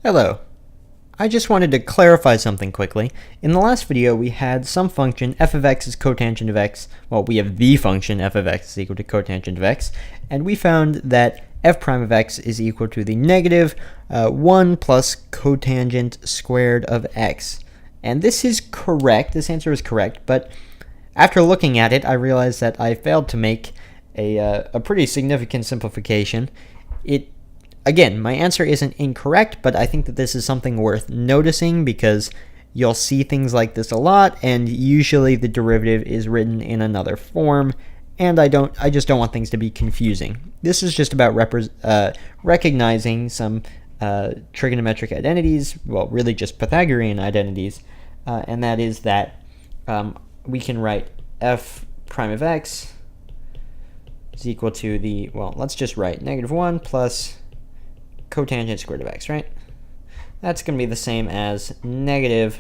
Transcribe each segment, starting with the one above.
Hello. I just wanted to clarify something quickly. In the last video, we had some function f of x is cotangent of x. Well, we have the function f of x is equal to cotangent of x, and we found that f prime of x is equal to the negative 1 plus cotangent squared of x. And this is correct. This answer is correct, but after looking at it, I realized that I failed to make a pretty significant simplification. Again, my answer isn't incorrect, but I think that this is something worth noticing because you'll see things like this a lot, and usually the derivative is written in another form, and I just don't want things to be confusing. This is just about recognizing some trigonometric identities, well, really just Pythagorean identities, and that is that we can write f prime of x is equal to the, well, let's just write negative 1 plus cotangent squared of x, right? That's going to be the same as negative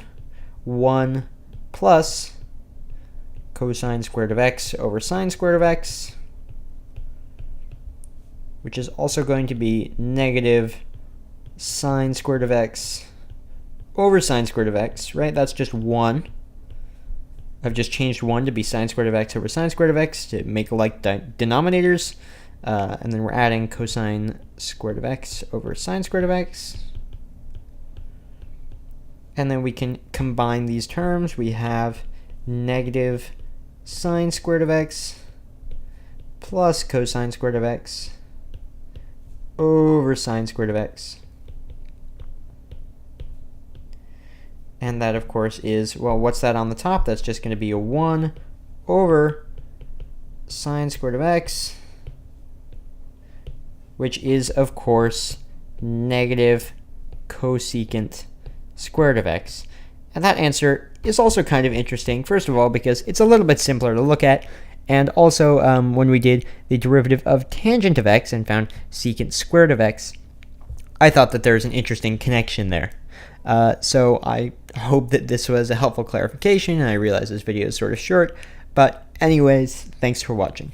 1 plus cosine squared of x over sine squared of x, which is also going to be negative sine squared of x over sine squared of x, right? That's just 1. I've just changed 1 to be sine squared of x over sine squared of x to make like denominators. And then we're adding cosine squared of x over sine squared of x. And then we can combine these terms. We have negative sine squared of x plus cosine squared of x over sine squared of x. And that, of course, is, well, what's that on the top? That's just going to be a 1 over sine squared of x, which is, of course, negative cosecant squared of x. And that answer is also kind of interesting, first of all, because it's a little bit simpler to look at, and also when we did the derivative of tangent of x and found secant squared of x, I thought that there's an interesting connection there. So I hope that this was a helpful clarification, and I realize this video is sort of short, but anyways, thanks for watching.